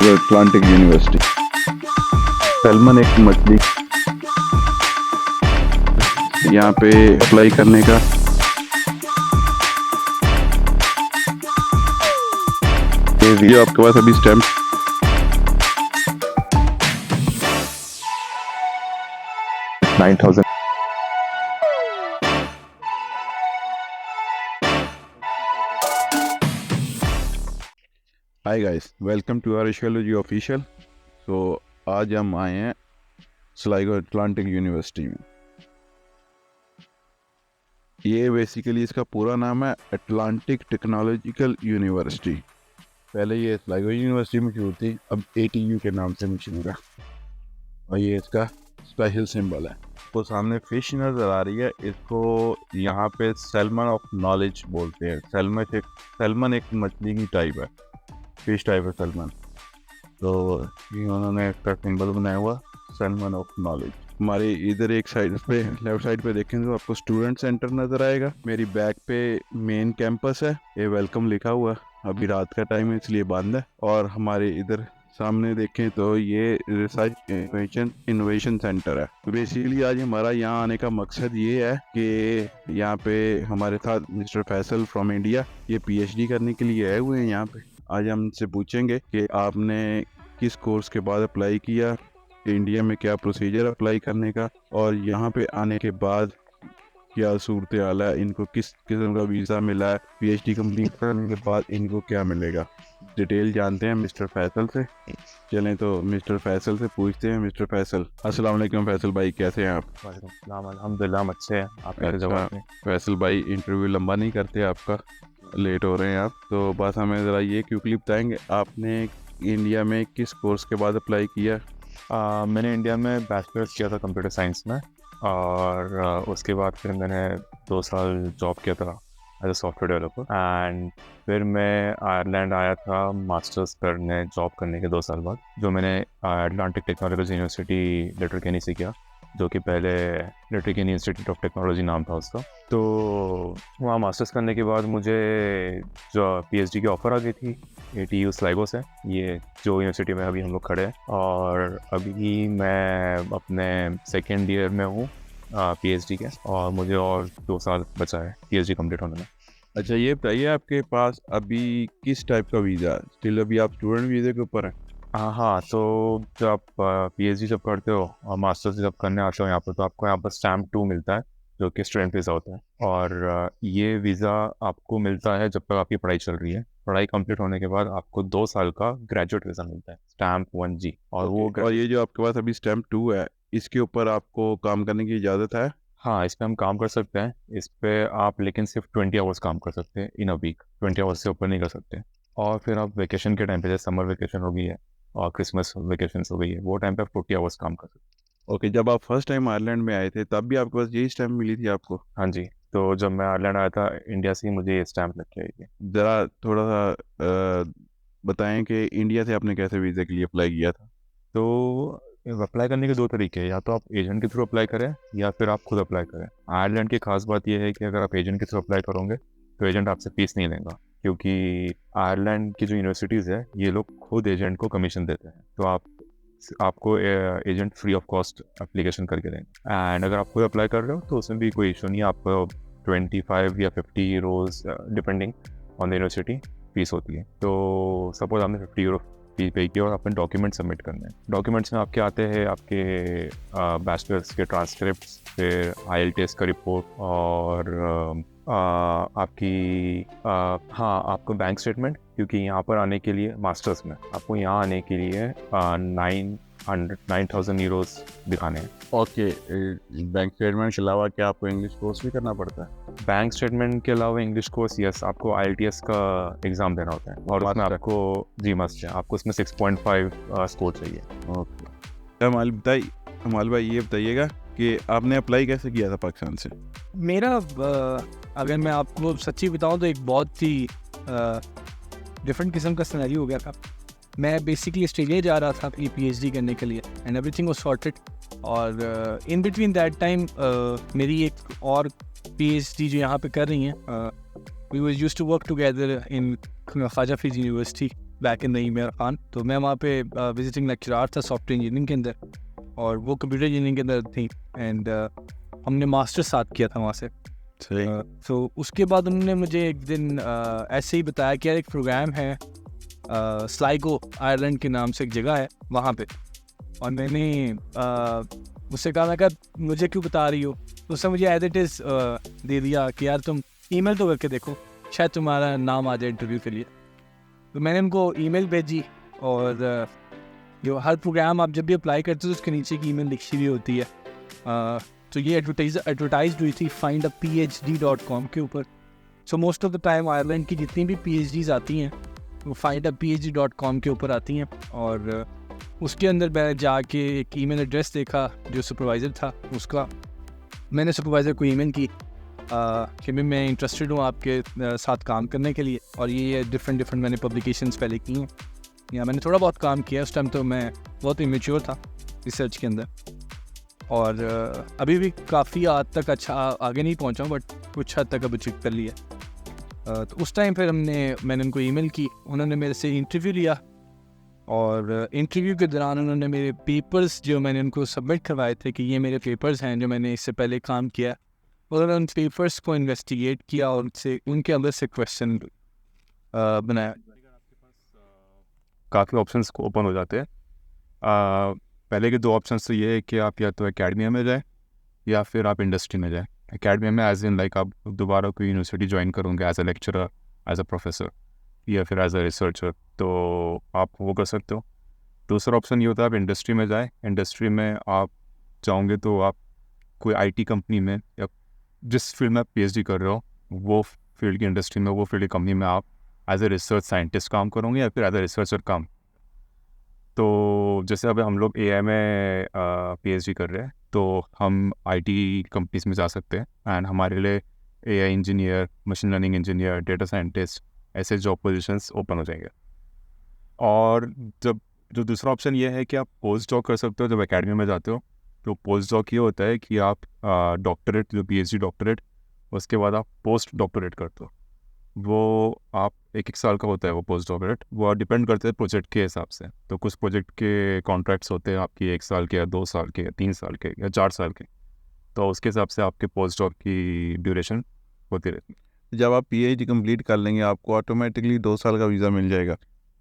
Atlantic university. Salman एक मछली यहाँ पे अप्लाई करने का ये वीडियो आपके पास अभी stamp $9,000। Hi guys, welcome to archaeology official. तो आज हम आए हैं स्लाइगो अटलांटिक यूनिवर्सिटी में। ये बेसिकली इसका पूरा नाम है अटलांटिक टेक्नोलॉजिकल यूनिवर्सिटी। पहले ये स्लाइगो यूनिवर्सिटी मशहूर थी, अब ATU के नाम से मशहूर है और ये इसका स्पेशल सिंबल है। तो सामने फिश नज़र आ रही है, इसको यहाँ पे सैल्मन ऑफ नॉलेज बोलते हैं। सैल्मन एक मछली की टाइप है, फिश टाइप है सैल्मन। तो ये उन्होंने इसका सिंबल बनाया हुआ सैल्मन ऑफ नॉलेज। हमारे इधर एक साइड पे लेफ्ट साइड पे देखें तो आपको स्टूडेंट सेंटर नज़र आएगा। मेरी बैक पे मेन कैंपस है, ये वेलकम लिखा हुआ। अभी रात का टाइम है इसलिए बंद है। और हमारे इधर सामने देखें तो ये रिसर्च इनोवेशन सेंटर है। तो बेसिकली आज हमारा यहाँ आने का मकसद ये है कि यहाँ पे हमारे साथ मिस्टर फैसल फ्रॉम इंडिया ये PhD करने के लिए आए हुए हैं यहाँ पे। आज हम इनसे पूछेंगे कि आपने किस कोर्स के बाद अप्लाई किया, इंडिया में क्या प्रोसीजर अप्लाई करने का, और यहाँ पे आने के बाद क्या सूरत हाल है, इनको किस किस्म का वीज़ा मिला है, PhD कंप्लीट करने के बाद इनको क्या मिलेगा। डिटेल जानते हैं मिस्टर फैसल से। चलें तो मिस्टर फैसल से पूछते हैं। मिस्टर फैसल, अस्सलाम वालेकुम। फैसल भाई कैसे हैं आप? अल्हम्दुलिल्लाह, हम अच्छे हैं। आप कैसे जवाब दें? फैसल भाई इंटरव्यू लंबा नहीं करते, आपका लेट हो रहे हैं आप, तो बस हमें ज़रा ये क्विकली बताएंगे आपने इंडिया में किस कोर्स के बाद अप्लाई किया? मैंने इंडिया में बैचलर्स किया था कंप्यूटर साइंस में, और उसके बाद फिर मैंने 2 साल जॉब किया था as a software developer. And फिर मैं आयरलैंड आया था मास्टर्स करने, जॉब करने के 2 साल बाद, जो मैंने अटलांटिक टेक्नोलॉजी यूनिवर्सिटी लेटरकेनी से किया, जो कि पहले लेटरकेनी इंस्टीट्यूट ऑफ टेक्नोलॉजी नाम था उसका। तो वहाँ मास्टर्स करने के बाद मुझे जो PhD की ऑफ़र आ गई थी ATU स्लाइगो से, ये जो यूनिवर्सिटी में अभी हम लोग खड़े हैं। और अभी मैं अपने सेकेंड ईयर में हूँ PhD के, और मुझे और 2 साल बचा है PhD कंप्लीट होने में। अच्छा, ये बताइए आपके पास अभी किस टाइप का वीज़ा? स्टिल अभी आप स्टूडेंट वीज़े के ऊपर हैं? हाँ, तो जब आप PhD जब करते हो और मास्टर्स जब करने आते हो यहाँ पर, तो आपको यहाँ पर स्टैम्प 2 मिलता है, जो कि स्टूडेंट वीज़ा होता है। और ये वीज़ा आपको मिलता है जब तक आपकी पढ़ाई चल रही है। पढ़ाई कंप्लीट होने के बाद आपको 2 साल का ग्रेजुएट वीज़ा मिलता है, स्टैम्प 1G। और ये जो आपके पास अभी स्टैम्प 2 है, इसके ऊपर आपको काम करने की इजाज़त है? हाँ, इस पे हम काम कर सकते हैं। इस पे आप लेकिन सिर्फ 20 आवर्स काम कर सकते हैं इन अ वीक, 20 आवर्स से ऊपर नहीं कर सकते। और फिर आप वेकेशन के टाइम पे, जैसे समर वेकेशन हो गई है और क्रिसमस वेकेशन हो गई है, वो टाइम पे आप 40 आवर्स काम कर सकते हैं। ओके, जब आप फर्स्ट टाइम आयरलैंड में आए थे तब भी आपके पास यही स्टैम्प मिली थी आपको? हाँ जी, तो जब मैं आयरलैंड आया था इंडिया से, मुझे ये स्टैम्प लग के आई थी। ज़रा थोड़ा सा बताएं कि इंडिया से आपने कैसे वीज़ा के लिए अप्लाई किया था? तो अप्लाई करने के 2 तरीके हैं, या तो आप एजेंट के थ्रू अप्लाई करें या फिर आप खुद अप्लाई करें। आयरलैंड की खास बात यह है कि अगर आप एजेंट के थ्रू अप्लाई करोगे तो एजेंट आपसे फीस नहीं लेगा, क्योंकि आयरलैंड की जो यूनिवर्सिटीज़ है ये लोग खुद एजेंट को कमीशन देते हैं। तो आपको agent free of cost application करके देंगे। एंड अगर आप खुद अप्लाई कर रहे हो तो उसमें भी कोई इशू नहीं है, आपको 25 या 50 euros depending on the university fees होती है। तो सपोज आपने 50 यूरो फी पे की और अपने डॉक्यूमेंट सबमिट करने हैं। डॉक्यूमेंट्स में आपके आते हैं आपके बैचलर्स के ट्रांसक्रिप्ट्स, फिर IELTS का रिपोर्ट, और आपको बैंक स्टेटमेंट, क्योंकि यहाँ पर आने के लिए मास्टर्स में आपको यहाँ आने के लिए 9,000 यूरोज दिखाने हैं। ओके, बैंक स्टेटमेंट के अलावा क्या आपको इंग्लिश कोर्स भी करना पड़ता है? बैंक स्टेटमेंट के अलावा इंग्लिश कोर्स, यस, आपको IELTS का एग्ज़ाम देना होता है, और उसमें आपको जी मस्ट है, आपको उसमें 6.5 स्कोर चाहिए। ओके, हमाल भाई ये बताइएगा कि आपने अप्लाई कैसे किया था पाकिस्तान से? मेरा अगर मैं आपको सच्ची बताऊं तो एक बहुत ही डिफरेंट किस्म का सिनेरियो हो गया था। मैं बेसिकली ऑस्ट्रेलिया जा रहा था अपनी PhD करने के लिए, एंड एवरीथिंग वाज सॉर्टेड। और इन बिटवीन दैट टाइम मेरी एक और PhD जो यहाँ पे कर रही हैं we was used to work together in Khwaja Farid university back in the ईमेर खान। तो मैं वहाँ पे विजिटिंग लेक्चरार था सॉफ्टवेयर इंजीनियरिंग के अंदर, और वो कंप्यूटर इंजीनियरिंग के अंदर थी। एंड हमने मास्टर साथ किया था वहाँ से। तो उसके बाद उन्होंने मुझे एक दिन ऐसे ही बताया कि यार एक प्रोग्राम है स्लाइगो आयरलैंड के नाम से एक जगह है वहाँ पे। और मैंने उससे कहा, मैं कहा मुझे क्यों बता रही हो? तो उसने मुझे एज इट इज़ दे दिया कि यार तुम ईमेल तो करके देखो, शायद तुम्हारा नाम आ जाए इंटरव्यू के लिए। तो मैंने उनको ईमेल भेजी, और जो हर प्रोग्राम आप जब भी अप्लाई करते हो तो उसके नीचे की ईमेल लिखी हुई होती है। तो ये एडवर्टाइज हुई थी findaphd.com के ऊपर। So most of the time Ireland की जितनी भी PhDs आती हैं वो findaphd.com के ऊपर आती हैं। और उसके अंदर मैं जाके एक ईमेल एड्रेस देखा जो सुपरवाइज़र था उसका। मैंने सुपरवाइज़र को ईमेल की कि मैं इंटरेस्टेड हूँ आपके साथ काम करने के लिए, और ये डिफरेंट मैंने पब्लिकेशंस पहले की हैं, या मैंने थोड़ा बहुत काम किया। उस टाइम तो मैं बहुत इमेच्योर था रिसर्च के अंदर, और अभी भी काफ़ी हद तक अच्छा आगे नहीं पहुंचा हूँ, बट कुछ हद तक अब अचीव कर लिया। तो उस टाइम फिर मैंने उनको ईमेल की, उन्होंने मेरे से इंटरव्यू लिया, और इंटरव्यू के दौरान उन्होंने मेरे पेपर्स जो मैंने उनको सबमिट करवाए थे कि ये मेरे पेपर्स हैं जो मैंने इससे पहले काम किया, उन्होंने उन पेपर्स को इन्वेस्टिगेट किया और उनके अंदर से क्वेश्चन बनाया। काफ़ी ऑप्शंस ओपन हो जाते हैं। पहले के 2 ऑप्शंस तो ये है कि आप या तो एकेडमिया में जाए या फिर आप इंडस्ट्री में जाए। एकेडमिया में एज इन लाइक आप दोबारा कोई यूनिवर्सिटी ज्वाइन करोगे as a lecturer, as a professor, या फिर एज अ रिसर्चर, तो आप वो कर सकते हो। दूसरा ऑप्शन ये होता है आप इंडस्ट्री में जाए। इंडस्ट्री में आप चाहोगे तो आप कोई IT कंपनी में, या जिस फील्ड में आप PhD कर रहे हो वो फील्ड की इंडस्ट्री में, वो फील्ड की कंपनी में आप एज ए रिसर्च साइंटिस्ट काम करोगे या फिर एज ए रिसर्चर काम। तो जैसे अब हम लोग AI में PhD कर रहे हैं, तो हम IT कंपनीज में जा सकते हैं, एंड हमारे लिए AI engineer, machine learning engineer, data scientist, ऐसे जॉब पोजीशंस ओपन हो जाएंगे। और जो दूसरा ऑप्शन ये है कि आप पोस्ट डॉक कर सकते हो जब एकेडमी में जाते हो। तो पोस्ट डॉक ये होता है कि आप डॉक्टरेट, जो PhD डॉक्टरेट, उसके बाद आप पोस्ट डॉक्टरेट करते हो। वो आप 1 साल का होता है वो पोस्ट डॉक्टरेट। वो डिपेंड करते हैं प्रोजेक्ट के हिसाब से। तो कुछ प्रोजेक्ट के कॉन्ट्रैक्ट्स होते हैं आपकी 1 साल के, या 2 साल के, या 3 साल के, या 4 साल के। तो उसके हिसाब से आपके पोस्ट डॉक की ड्यूरेशन होती रहती है। जब आप PhD कंप्लीट कर लेंगे आपको ऑटोमेटिकली 2 साल का वीज़ा मिल जाएगा।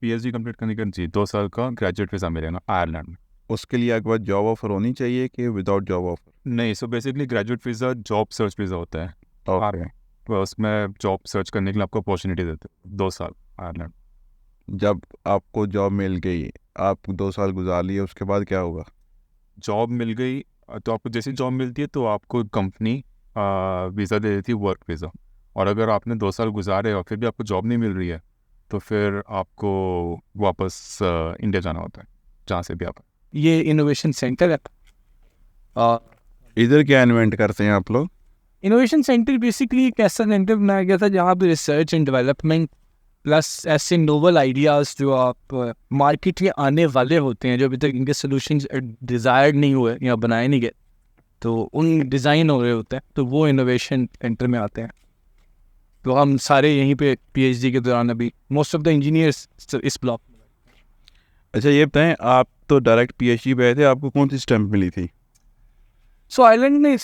PhD कंप्लीट करने के जी 2 साल का ग्रेजुएट वीज़ा मिलेगा आयरलैंड में। उसके लिए आपके पास जॉब ऑफर होनी चाहिए कि विदाउट जॉब ऑफर? नहीं, so basically graduate visa job search visa होता है। ओके। तो उसमें जॉब सर्च करने के लिए आपको अपॉर्चुनिटी देते हैं 2 साल आयरलैंड। जब आपको जॉब मिल गई, आप 2 साल गुजार लिए, उसके बाद क्या होगा? जॉब मिल गई तो आपको जैसी जॉब मिलती है तो आपको कंपनी वीज़ा दे देती है, वर्क वीज़ा। और अगर आपने 2 साल गुजारे और फिर भी आपको जॉब नहीं मिल रही है तो फिर आपको वापस इंडिया जाना होता है, जहाँ से भी आप। ये इनोवेशन सेंटर है। इधर क्या इन्वेंट करते हैं आप लोग? इनोवेशन सेंटर बेसिकली एक ऐसा सेंटर बनाया गया था जहाँ पे रिसर्च एंड डेवलपमेंट प्लस ऐसे नोवल आइडियाज़ जो आप मार्केट में आने वाले होते हैं, जो अभी तक इनके सॉल्यूशंस डिज़ायर्ड नहीं हुए या बनाए नहीं गए, तो उन डिज़ाइन हो रहे होते हैं, तो वो इनोवेशन सेंटर में आते हैं। तो हम सारे यहीं पे PhD के दौरान अभी मोस्ट ऑफ द इंजीनियर्स इस ब्लॉक। अच्छा ये बताएं, आप तो डायरेक्ट PhD पे आए थे, आपको कौन सी स्टैम्प मिली थी? सो आयरलैंड में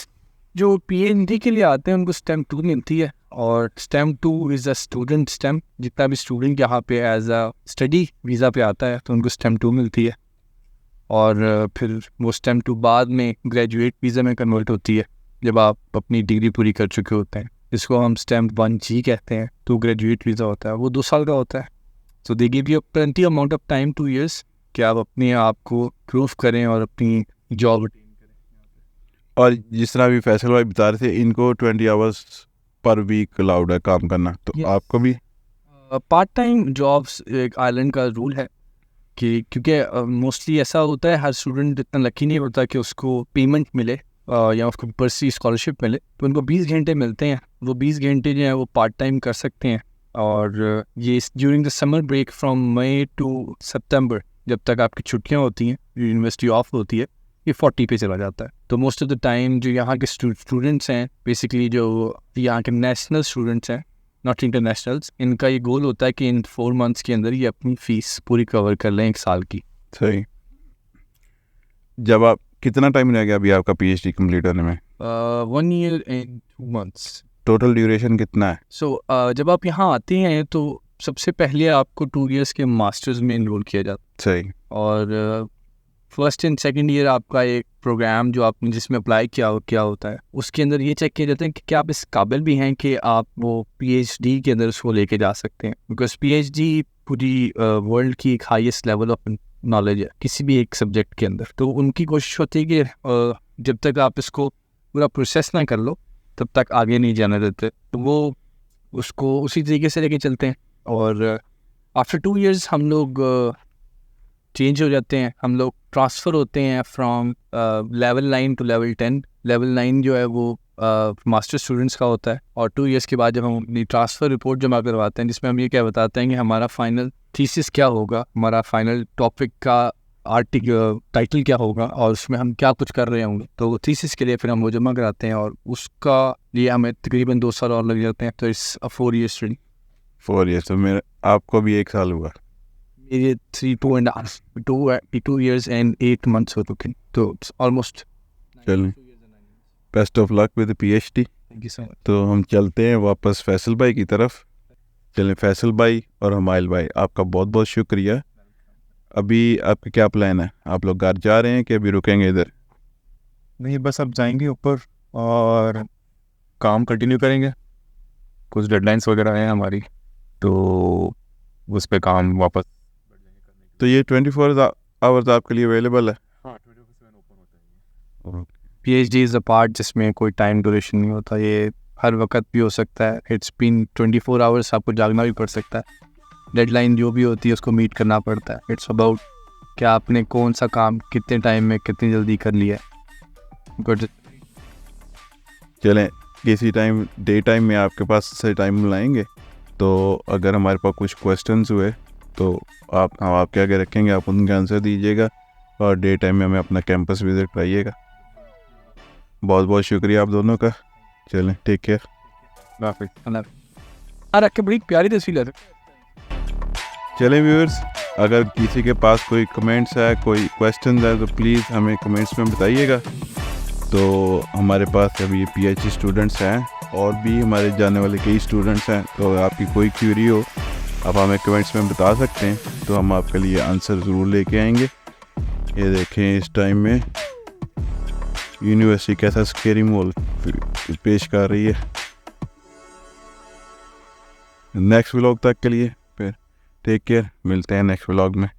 जो PhD के लिए आते हैं उनको स्टैम्प 2 मिलती है, और stamp 2 is a student stamp. जितना भी स्टूडेंट यहाँ पे एज अ स्टडी वीज़ा पे आता है तो उनको स्टैम्प 2 मिलती है, और फिर वो स्टैम्प 2 बाद में ग्रेजुएट वीज़ा में कन्वर्ट होती है जब आप अपनी डिग्री पूरी कर चुके होते हैं, जिसको हम स्टैम्प 1G कहते हैं। तो ग्रेजुएट वीज़ा होता है, वो 2 साल का होता है। So they give you plenty amount of time, 2 years, कि आप अपने आप को प्रूव करें और अपनी जॉब। और जिस तरह भी फैसल भाई बता रहे थे, इनको 20 आवर्स पर वीक अलाउड है काम करना, तो Yes. आपको भी? पार्ट टाइम जॉब्स एक आयरलैंड का रूल है कि क्योंकि मोस्टली ऐसा होता है, हर स्टूडेंट इतना लकी नहीं होता कि उसको पेमेंट मिले या उसको पर्सी स्कॉलरशिप मिले, तो उनको 20 घंटे मिलते हैं। वो 20 घंटे जो है वो पार्ट टाइम कर सकते हैं, और ये during the summer break from May to September, जब तक आपकी छुट्टियाँ होती हैं, यूनिवर्सिटी ऑफ होती है, ये 40 पे चला जाता है। तो मोस्ट ऑफ द टाइम जो यहाँ के स्टूडेंट्स हैं, बेसिकली जो यहाँ के नेशनल स्टूडेंट्स हैं, नॉट इंटरनेशनल्स, इनका ये गोल होता है कि इन 4 मंथ्स के अंदर ये अपनी फ़ीस पूरी कवर कर लें 1 साल की। सही। जब आप कितना टाइम रह गया अभी आपका पीएचडी कंप्लीट होने में? 1 year and 2 months. Total duration कितना है? सो जब आप यहाँ आते हैं तो सबसे पहले आपको 2 इयर्स के मास्टर्स में इनरोल किया जाता सही। है, और फर्स्ट एंड सेकंड ईयर आपका एक प्रोग्राम जो आपने जिसमें अप्लाई किया होता है, उसके अंदर ये चेक किया जाता है कि क्या आप इस काबिल भी हैं कि आप वो पीएचडी के अंदर उसको लेके जा सकते हैं, बिकॉज पीएचडी पूरी वर्ल्ड की एक हाईएस्ट लेवल ऑफ नॉलेज है किसी भी एक सब्जेक्ट के अंदर। तो उनकी कोशिश होती है कि जब तक आप इसको पूरा प्रोसेस ना कर लो तब तक आगे नहीं जाने देते, तो वो उसको उसी तरीके से लेके चलते हैं। और आफ्टर 2 इयर्स हम लोग चेंज हो जाते हैं, हम लोग ट्रांसफ़र होते हैं from level 9 to level 10। Level 9 जो है वो मास्टर स्टूडेंट्स का होता है, और 2 इयर्स के बाद जब हम अपनी ट्रांसफ़र रिपोर्ट जमा करवाते हैं जिसमें हम ये क्या बताते हैं कि हमारा फाइनल थीसिस क्या होगा, हमारा फाइनल टॉपिक का टाइटल क्या होगा, और उसमें हम क्या कुछ कर रहे होंगे, तो थीसिस के लिए फिर हम वो जमा कराते हैं, और उसका लिए हमें तकरीबन 2 साल और लग जाते हैं। तो it's a 4 year study. 4 years. तो मेरा आपको भी 1 साल हुआ? मेरे 2 years and 8 months हो चुके हैं, तो it's almost चलें, best of luck with PhD. Thank you so much. तो हम चलते हैं वापस फैसल भाई की तरफ। चलें फैसल भाई और हमाइल भाई, आपका बहुत बहुत शुक्रिया। अभी आपका क्या प्लान है? आप लोग घर जा रहे हैं कि अभी रुकेंगे इधर? नहीं, बस अब जाएंगे ऊपर और काम कंटिन्यू करेंगे। कुछ डेडलाइंस वगैरह हैं हमारी, तो उस पे काम वापस। तो ये 24 आवर्स आपके लिए अवेलेबल है? हाँ, 24/7 ओपन होता है। पीएचडी इज़ अ पार्ट जिसमें कोई टाइम ड्यूरेशन नहीं होता, ये हर वक्त भी हो सकता है। इट्स बीन 24 आवर्स, आपको जागना भी पड़ सकता है, डेडलाइन जो भी होती है उसको मीट करना पड़ता है। इट्स अबाउट कि आपने कौन सा काम कितने टाइम में कितनी जल्दी कर लिया है। गुड। चलें, किसी टाइम डे टाइम में आपके पास से टाइम लाएंगे, तो अगर हमारे पास कुछ क्वेश्चंस हुए तो हम आपके आगे रखेंगे, आप उनके आंसर दीजिएगा, और डे टाइम में हमें अपना कैंपस विजिट कराइएगा। बहुत बहुत शुक्रिया आप दोनों का। चलें, टेक केयर। रख के बड़ी प्यारी तस्वीर है। चलें व्यूअर्स, अगर किसी के पास कोई कमेंट्स है, कोई क्वेश्चन है, तो प्लीज़ हमें कमेंट्स में बताइएगा। तो हमारे पास अभी पीएचडी स्टूडेंट्स हैं, और भी हमारे जाने वाले कई स्टूडेंट्स हैं, तो आपकी कोई क्वेरी हो आप हमें कमेंट्स में बता सकते हैं, तो हम आपके लिए आंसर ज़रूर लेके आएंगे। ये देखें इस टाइम में यूनिवर्सिटी कैसा स्केरी माहौल पेश कर रही है। नेक्स्ट व्लॉग तक के लिए फिर टेक केयर, मिलते हैं नेक्स्ट व्लॉग में।